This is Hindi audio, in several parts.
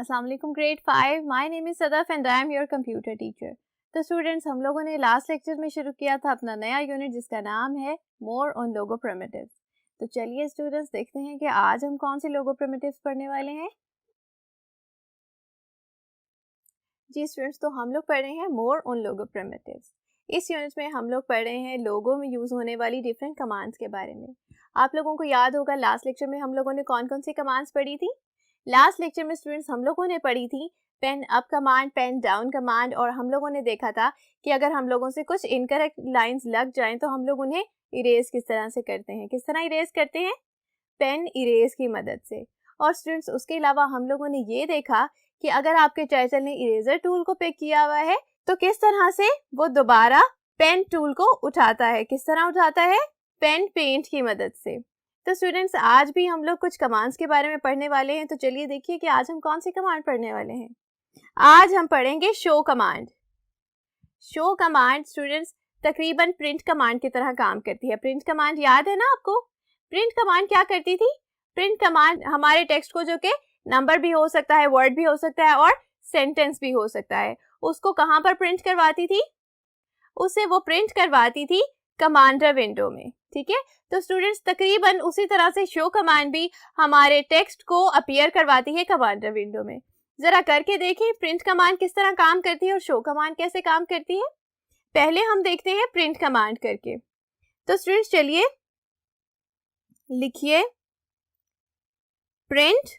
अस्सलाम वालेकुम grade 5। My name is Sadaf and I am your computer teacher. तो स्टूडेंट्स, हम लोगों ने लास्ट लेक्चर में शुरू किया था अपना नया यूनिट जिसका नाम है मोर ऑन लोगो प्रिमिटिव्स। तो चलिए स्टूडेंट्स, देखते हैं कि आज हम कौन से लोगो प्रिमिटिव्स पढ़ने वाले हैं। जी स्टूडेंट्स, तो हम लोग पढ़ रहे हैं मोर ऑन लोगो प्रिमिटिव्स। इस यूनिट में हम लोग पढ़ रहे हैं लोगो में यूज़ होने वाली डिफरेंट कमांड्स के बारे में। आप लोगों को याद होगा लास्ट लेक्चर में हम लोगों ने कौन कौन सी कमांड्स पढ़ी थी। लास्ट लेक्चर में स्टूडेंट्स हम लोगों ने पढ़ी थी pen up command, pen down command, और हम लोगों ने देखा था कि अगर हम लोगों से कुछ इनकरेक्ट लाइंस लग जाएं तो हम लोग उन्हें इरेज किस तरह से करते हैं। किस तरह इरेज करते हैं? पेन इरेज की मदद से। और स्टूडेंट्स, उसके अलावा हम लोगों ने ये देखा कि अगर आपके टीचर ने इरेजर टूल को पिक किया हुआ है तो किस तरह से वो दोबारा पेन टूल को उठाता है। किस तरह उठाता है? पेन पेंट की मदद से। तो स्टूडेंट्स, आज भी हम लोग कुछ कमांड्स के बारे में पढ़ने वाले हैं। तो चलिए देखिए कि आज हम कौन सी कमांड पढ़ने वाले हैं। आज हम पढ़ेंगे show command. Show command students तकरीबन प्रिंट कमांड की तरह काम करती है। प्रिंट कमांड याद है ना आपको? प्रिंट कमांड क्या करती थी? प्रिंट कमांड हमारे टेक्स्ट को, जो कि नंबर भी हो सकता है, वर्ड भी हो सकता है और सेंटेंस भी हो सकता है, उसको कहाँ पर प्रिंट करवाती थी? उसे वो प्रिंट करवाती थी कमांडर विंडो में। ठीक है, तो स्टूडेंट्स तकरीबन उसी तरह से शो कमांड भी हमारे टेक्स्ट को अपीयर करवाती है कमांडर विंडो में। जरा करके देखें प्रिंट कमांड किस तरह काम करती है और शो कमांड कैसे काम करती है। पहले हम देखते हैं प्रिंट कमांड करके। तो स्टूडेंट्स चलिए लिखिए प्रिंट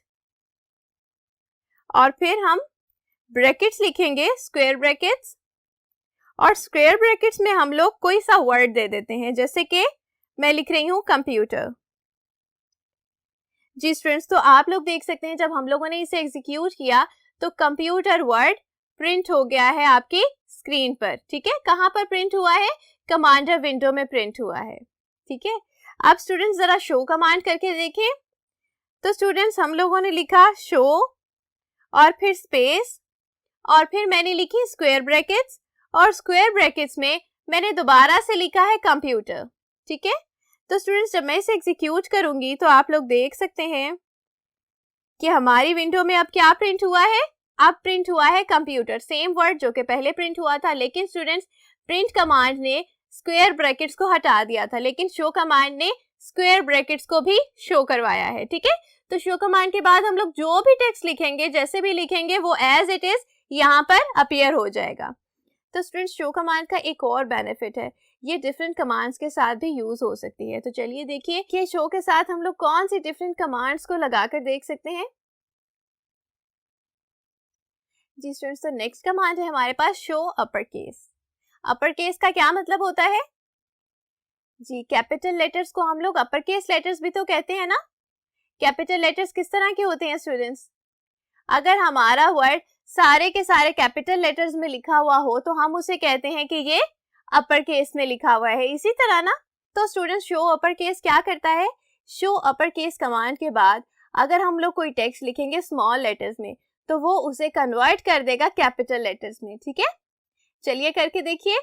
और फिर हम ब्रैकेट्स लिखेंगे, स्क्वायर ब्रैकेट्स, और स्क्वायर ब्रैकेट्स में हम लोग कोई सा वर्ड दे देते हैं, जैसे कि मैं लिख रही हूं कंप्यूटर। जी स्टूडेंट्स, तो आप लोग देख सकते हैं जब हम लोगों ने इसे एग्जीक्यूट किया तो कंप्यूटर वर्ड प्रिंट हो गया है आपकी स्क्रीन पर। ठीक है, कहां पर प्रिंट हुआ है? कमांडर विंडो में प्रिंट हुआ है। ठीक है, अब स्टूडेंट्स जरा शो कमांड करके देखें। तो स्टूडेंट्स हम लोगों ने लिखा शो और फिर स्पेस और फिर मैंने लिखी स्क्वायर ब्रैकेट्स, और स्क्वायर ब्रैकेट्स में मैंने दोबारा से लिखा है कंप्यूटर। ठीक है, तो स्टूडेंट्स जब मैं इसे एग्जीक्यूट करूंगी तो आप लोग देख सकते हैं कि हमारी विंडो में अब क्या प्रिंट हुआ है? अब प्रिंट हुआ है कंप्यूटर, सेम वर्ड जो कि पहले प्रिंट हुआ था। लेकिन स्टूडेंट्स प्रिंट कमांड ने स्क्वायर ब्रैकेट्स को हटा दिया था, लेकिन शो कमांड ने स्क्वायर ब्रैकेट्स को भी शो करवाया है। ठीक है, तो शो कमांड के बाद हम लोग जो भी टेक्स्ट लिखेंगे, जैसे भी लिखेंगे, वो एज इट इज यहाँ पर अपीयर हो जाएगा। तो स्टूडेंट्स शो कमांड का एक और बेनिफिट है, ये डिफरेंट कमांड्स के साथ भी यूज हो सकती है। तो चलिए देखिए कि शो के साथ हम लोग कौन सी डिफरेंट कमांड्स को लगाकर देख सकते हैं। जी स्टूडेंट्स, तो नेक्स्ट कमांड है हमारे पास show upper case. Upper case का क्या मतलब होता है? जी, कैपिटल लेटर्स को हम लोग अपर केस लेटर्स भी तो कहते हैं ना। कैपिटल लेटर्स किस तरह के होते हैं स्टूडेंट्स? अगर हमारा वर्ड सारे के सारे कैपिटल लेटर्स में लिखा हुआ हो तो हम उसे कहते हैं कि ये अपर केस में लिखा हुआ है। इसी तरह ना, तो स्टूडेंट्स शो अपर केस क्या करता है? शो अपर केस कमांड के बाद अगर हम लोग कोई टेक्स्ट लिखेंगे स्मॉल लेटर्स में तो वो उसे कन्वर्ट कर देगा कैपिटल लेटर्स में। ठीक है, चलिए करके देखिए।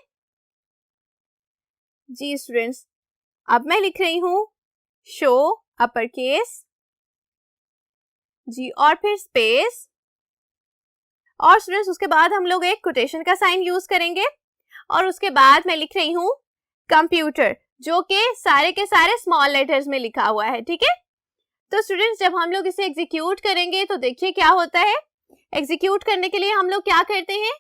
जी स्टूडेंट्स, अब मैं लिख रही हूं शो अपर केस, जी, और फिर स्पेस, और स्टूडेंट्स उसके बाद हम लोग एक कोटेशन का साइन यूज करेंगे, और उसके बाद मैं लिख रही हूं कंप्यूटर, जो कि सारे के सारे स्मॉल लेटर्स में लिखा हुआ है। ठीक है, तो स्टूडेंट्स जब हम लोग इसे एग्जीक्यूट करेंगे तो देखिए क्या होता है। एग्जीक्यूट करने के लिए हम लोग क्या करते हैं?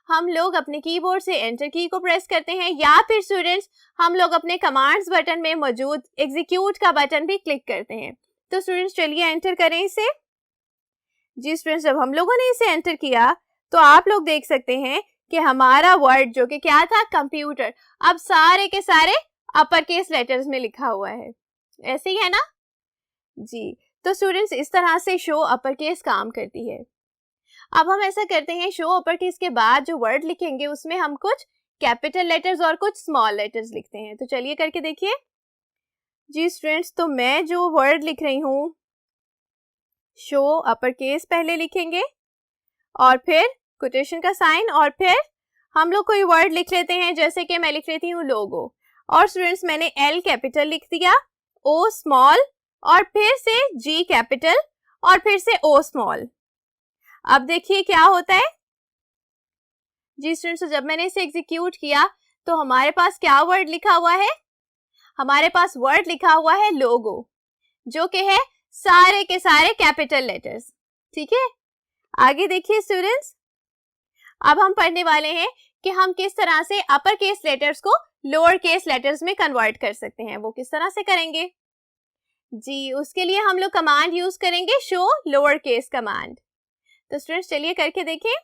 हम लोग अपने कीबोर्ड से एंटर की को प्रेस करते हैं, या फिर स्टूडेंट्स हम लोग अपने कमांड्स बटन में मौजूद एग्जीक्यूट का बटन भी क्लिक करते हैं। तो स्टूडेंट्स चलिए एंटर करें इसे। जी स्टूडेंट्स, जब हम लोगों ने इसे एंटर किया तो आप लोग देख सकते हैं कि हमारा वर्ड जो कि क्या था? कंप्यूटर, अब सारे के सारे अपर केस लेटर्स में लिखा हुआ है। ऐसे ही है ना? जी, तो स्टूडेंट्स इस तरह से शो अपर केस काम करती है। अब हम ऐसा करते हैं, शो अपर केस के बाद जो वर्ड लिखेंगे उसमें हम कुछ कैपिटल लेटर्स और कुछ स्मॉल लेटर्स लिखते हैं। तो चलिए करके देखिए। जी स्टूडेंट्स, तो मैं जो वर्ड लिख रही हूं शो अपर केस पहले लिखेंगे और फिर कोटेशन का साइन, और फिर हम लोग कोई वर्ड लिख लेते हैं, जैसे कि मैं लिख लेती हूँ लोगो, और स्टूडेंट्स मैंने एल कैपिटल लिख दिया, ओ स्मॉल, और फिर से जी कैपिटल, और फिर से ओ स्मॉल। अब देखिए क्या होता है जी स्टूडेंट्स, तो जब मैंने इसे एग्जीक्यूट किया तो हमारे पास क्या वर्ड लिखा हुआ है, हमारे पास वर्ड लिखा हुआ है लोगो, जो कि है सारे के सारे कैपिटल लेटर्स। ठीक है, आगे देखिए स्टूडेंट्स, अब हम पढ़ने वाले हैं कि हम किस तरह से अपर केस लेटर्स को लोअर केस लेटर्स में कन्वर्ट कर सकते हैं। वो किस तरह से करेंगे जी, उसके लिए हम लोग कमांड यूज करेंगे शो लोअर केस कमांड। तो स्टूडेंट्स चलिए करके देखें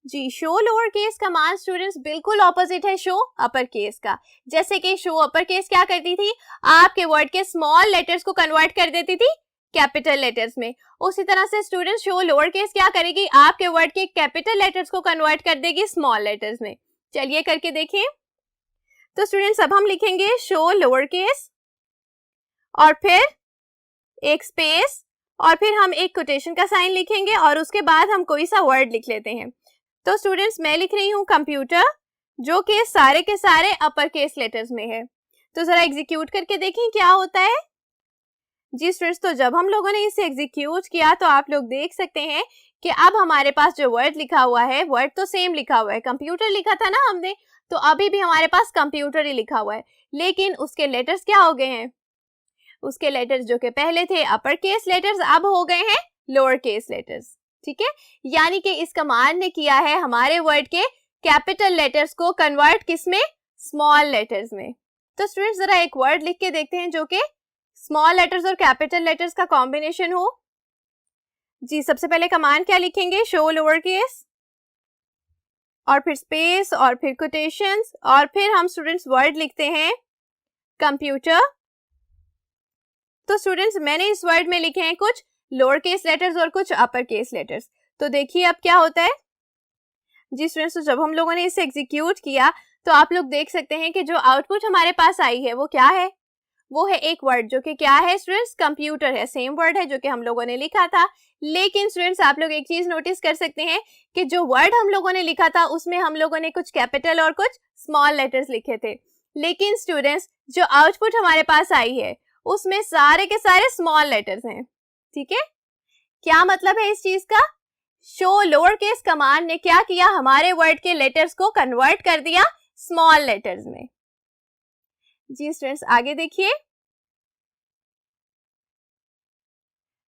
जी। Show lower case command students बिल्कुल ऑपोजिट है शो अपर केस का। जैसे कि शो अपर केस क्या करती थी, आपके वर्ड के स्मॉल लेटर्स को कन्वर्ट कर देती थी कैपिटल लेटर्स में, उसी तरह से स्टूडेंट्स शो लोअर केस क्या करेगी, आपके वर्ड के कैपिटल लेटर्स को कन्वर्ट कर देगी स्मॉल लेटर्स में। चलिए करके देखिए। तो स्टूडेंट्स अब हम लिखेंगे शो लोअर केस और फिर एक स्पेस और फिर हम एक कोटेशन का साइन लिखेंगे और उसके बाद हम कोई सा वर्ड लिख लेते हैं। तो स्टूडेंट्स मैं लिख रही हूँ कंप्यूटर, जो कि सारे के सारे अपर केस लेटर्स में है। तो जरा एग्जीक्यूट करके देखें क्या होता है जी स्टूडेंट्स। तो जब हम लोगों ने इसे एग्जीक्यूट किया तो आप लोग देख सकते हैं कि अब हमारे पास जो वर्ड लिखा हुआ है, वर्ड तो सेम लिखा हुआ है, कंप्यूटर लिखा था ना हमने, तो अभी भी हमारे पास कंप्यूटर ही लिखा हुआ है, लेकिन उसके लेटर्स क्या हो गए हैं, उसके लेटर्स जो कि पहले थे अपर केस लेटर्स अब हो गए हैं लोअर केस लेटर्स। ठीक है, यानी कि इस कमांड ने किया है हमारे वर्ड के कैपिटल लेटर्स को कन्वर्ट किसमें, स्मॉल लेटर्स में। तो स्टूडेंट्स जरा एक वर्ड लिख के देखते हैं जो कि स्मॉल लेटर्स और कैपिटल लेटर्स का कॉम्बिनेशन हो जी। सबसे पहले कमांड क्या लिखेंगे, शो लोअर केस और फिर स्पेस और फिर कोटेशंस और फिर हम स्टूडेंट्स वर्ड लिखते हैं कंप्यूटर। तो स्टूडेंट्स मैंने इस वर्ड में लिखे हैं कुछ लोअर केस लेटर्स और कुछ अपर केस लेटर्स। तो देखिए अब क्या होता है जी स्टूडेंट्स, तो जब हम लोगों ने इसे एग्जीक्यूट किया तो आप लोग देख सकते हैं कि जो आउटपुट हमारे पास आई है वो क्या है, वो है एक वर्ड जो कि क्या है स्टूडेंट्स, कंप्यूटर है। सेम वर्ड है जो कि हम लोगों ने लिखा था, लेकिन स्टूडेंट्स आप लोग एक चीज नोटिस कर सकते हैं कि जो वर्ड हम लोगों ने लिखा था उसमें हम लोगों ने कुछ कैपिटल और कुछ स्मॉल लेटर्स लिखे थे, लेकिन स्टूडेंट्स जो आउटपुट हमारे पास आई है उसमें सारे के सारे स्मॉल लेटर्स हैं। ठीक है, क्या मतलब है इस चीज का, शो लोअर केस कमांड ने क्या किया, हमारे वर्ड के लेटर्स को कन्वर्ट कर दिया स्मॉल लेटर्स में जी। स्टूडेंट्स आगे देखिए।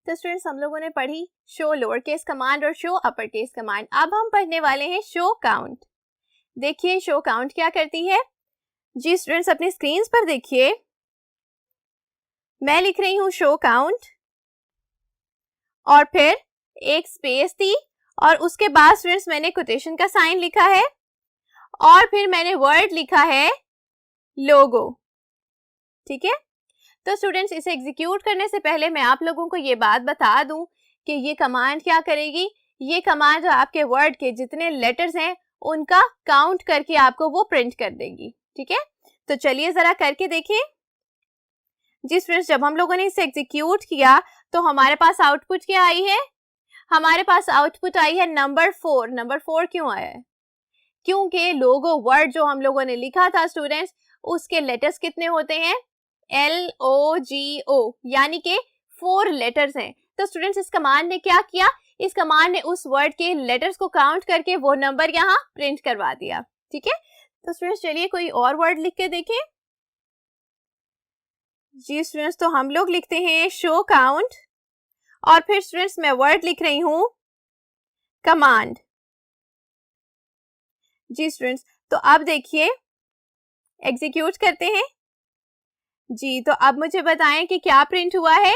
तो स्टूडेंट्स हम लोगों ने पढ़ी शो लोअर केस कमांड और शो अपर केस कमांड। अब हम पढ़ने वाले हैं शो काउंट। देखिए शो काउंट क्या करती है जी स्टूडेंट्स, अपनी स्क्रीन पर देखिए, मैं लिख रही हूं शो काउंट और फिर एक स्पेस थी और उसके बाद स्टूडेंट्स मैंने कोटेशन का साइन लिखा है और फिर मैंने वर्ड लिखा है लोगो। ठीक है, तो स्टूडेंट्स इसे एग्जीक्यूट करने से पहले मैं आप लोगों को ये बात बता दूं कि ये कमांड क्या करेगी, ये कमांड आपके वर्ड के जितने लेटर्स हैं उनका काउंट करके आपको वो प्रिंट कर देगी। ठीक है, तो चलिए जरा करके देखें जी स्टूडेंट्स। जब हम लोगों ने इसे एग्जीक्यूट किया तो हमारे पास आउटपुट क्या आई है, हमारे पास आउटपुट आई है नंबर 4। नंबर 4 क्यों आया है, क्योंकि लोगो वर्ड जो हम लोगों ने लिखा था स्टूडेंट्स उसके लेटर्स कितने होते हैं, LOGO, यानी कि 4 लेटर्स हैं। तो स्टूडेंट्स इस कमांड ने क्या किया, इस कमांड ने उस वर्ड के लेटर्स को काउंट करके वो नंबर यहाँ प्रिंट करवा दिया। ठीक है, तो स्टूडेंट्स चलिए कोई और वर्ड लिख के देखें जी स्टूडेंट्स। तो हम लोग लिखते हैं शो काउंट और फिर स्टूडेंट्स मैं वर्ड लिख रही हूं कमांड जी स्टूडेंट्स। तो अब देखिए एग्जीक्यूट करते हैं जी। तो अब मुझे बताएं कि क्या प्रिंट हुआ है,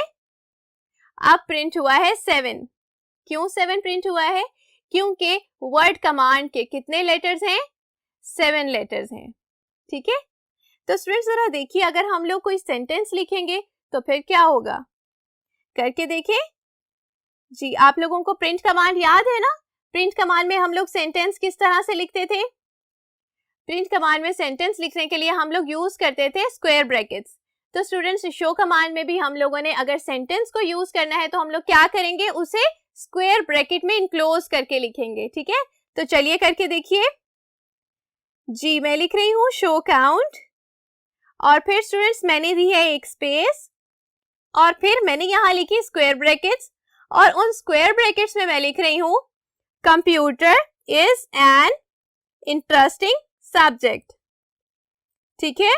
अब प्रिंट हुआ है 7। क्यों 7 प्रिंट हुआ है, क्योंकि वर्ड कमांड के कितने लेटर्स हैं, 7 लेटर्स हैं। ठीक है, तो स्टूडेंट्स जरा देखिए अगर हम लोग कोई सेंटेंस लिखेंगे तो फिर क्या होगा, करके देखिए जी। आप लोगों को प्रिंट कमांड याद है ना, प्रिंट कमांड में हम लोग सेंटेंस किस तरह से लिखते थे, प्रिंट कमांड में सेंटेंस लिखने के लिए हम लोग यूज करते थे स्क्वायर ब्रैकेट्स। तो स्टूडेंट्स शो कमांड में भी हम लोगों ने अगर सेंटेंस को यूज करना है तो हम लोग क्या करेंगे, उसे स्क्वायर ब्रैकेट में इनक्लोज करके लिखेंगे। ठीक है, तो चलिए करके देखिए जी। मैं लिख रही हूं शो काउंट और फिर स्टूडेंट्स मैंने दी है एक स्पेस और फिर मैंने यहां लिखी स्क्वायर ब्रैकेट्स और उन स्क्वायर ब्रैकेट्स में मैं लिख रही हूं computer is an interesting subject. ठीक है,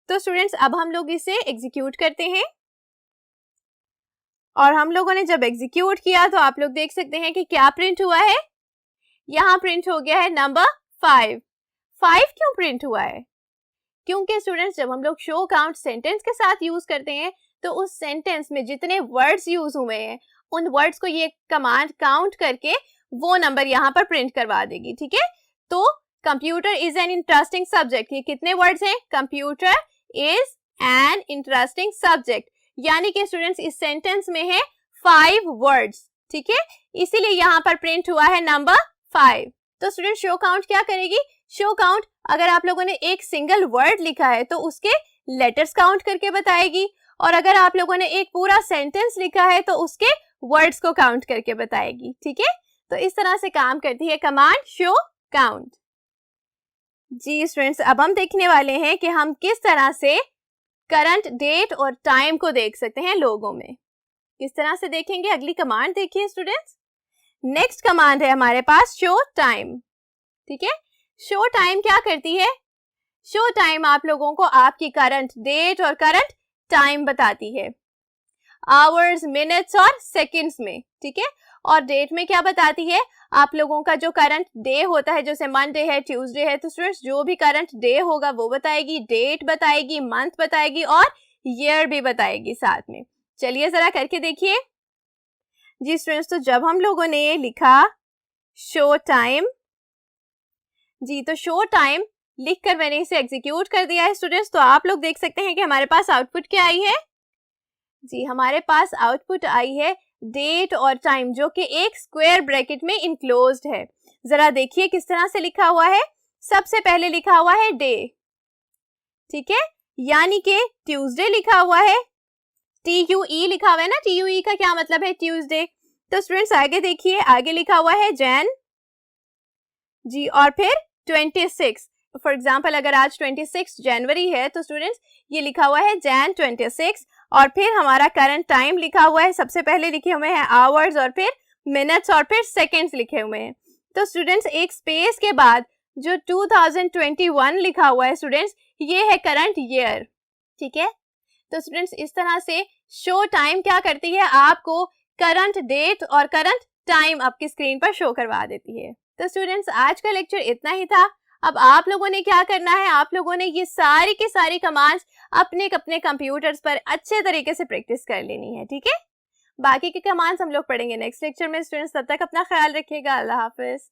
तो स्टूडेंट्स अब हम लोग इसे एग्जीक्यूट करते हैं और हम लोगों ने जब एग्जीक्यूट किया तो आप लोग देख सकते हैं कि क्या प्रिंट हुआ है। यहाँ प्रिंट हो गया है नंबर 5। 5 क्यों प्रिंट हुआ है? क्योंकि स्टूडेंट्स जब हम लोग शो काउंट सेंटेंस के साथ यूज करते हैं तो उस सेंटेंस में जितने वर्ड्स यूज हुए हैं उन वर्ड्स को ये कमांड काउंट करके वो नंबर यहाँ पर प्रिंट करवा देगी। ठीक है, तो computer is an interesting subject, ये कितने वर्ड्स हैं? Computer is an interesting subject, यानी कि स्टूडेंट्स इस सेंटेंस में है 5 वर्ड्स। ठीक है, इसीलिए यहाँ पर प्रिंट हुआ है नंबर 5। तो स्टूडेंट शो काउंट क्या करेगी? शो काउंट अगर आप लोगों ने एक सिंगल वर्ड लिखा है तो उसके लेटर्स काउंट करके बताएगी, और अगर आप लोगों ने एक पूरा सेंटेंस लिखा है तो उसके वर्ड्स को काउंट करके बताएगी। ठीक है, तो इस तरह से काम करती है कमांड शो काउंट। जी स्टूडेंट्स, अब हम देखने वाले हैं कि हम किस तरह से करंट डेट और टाइम को देख सकते हैं लोगों में। किस तरह से देखेंगे? अगली कमांड देखिए स्टूडेंट्स। नेक्स्ट कमांड है हमारे पास शो टाइम। ठीक है, शो टाइम क्या करती है? शो टाइम आप लोगों को आपकी करंट डेट और करंट टाइम बताती है, आवर्स, मिनट्स और सेकंड्स में। ठीक है, और डेट में क्या बताती है? आप लोगों का जो करंट डे होता है, जैसे मंडे है, ट्यूसडे है, तो स्टूडेंट्स जो भी करंट डे होगा वो बताएगी, डेट बताएगी, मंथ बताएगी और ईयर भी बताएगी साथ में। चलिए जरा करके देखिए। जी स्टूडेंट्स, तो जब हम लोगों ने लिखा शो टाइम, जी तो शो टाइम लिखकर मैंने इसे एग्जीक्यूट कर दिया है स्टूडेंट्स, तो आप लोग देख सकते हैं कि हमारे पास आउटपुट क्या आई है। जी हमारे पास आउटपुट आई है डेट और टाइम, जो कि एक स्क्वायर ब्रैकेट में इनक्लोज्ड है। जरा देखिए किस तरह से लिखा हुआ है। सबसे पहले लिखा हुआ है डे, ठीक है, यानी कि ट्यूसडे लिखा हुआ है, TUE लिखा हुआ है ना, TUE का क्या मतलब है? ट्यूसडे। तो स्टूडेंट्स आगे देखिए, आगे लिखा हुआ है जैन, जी, और फिर 26। फॉर एग्जाम्पल अगर आज 26 जनवरी है तो स्टूडेंट्स ये लिखा हुआ है जैन 26, और फिर हमारा करंट टाइम लिखा हुआ है, सबसे पहले लिखे हुए हैं आवर्स और फिर मिनट्स और फिर सेकेंड्स लिखे हुए हैं। तो स्टूडेंट्स एक स्पेस के बाद जो 2021 लिखा हुआ है स्टूडेंट्स, ये है करंट ईयर। ठीक है, तो स्टूडेंट्स इस तरह से शो टाइम क्या करती है? आपको करंट डेट और करंट टाइम आपकी स्क्रीन पर शो करवा देती है। तो स्टूडेंट्स आज का लेक्चर इतना ही था। अब आप लोगों ने क्या करना है? आप लोगों ने ये सारी की सारी कमांड्स अपने अपने कंप्यूटर्स पर अच्छे तरीके से प्रैक्टिस कर लेनी है। ठीक है, बाकी के कमांड्स हम लोग पढ़ेंगे नेक्स्ट लेक्चर में स्टूडेंट्स। तब तक अपना ख्याल रखिएगा। अल्लाह हाफिज।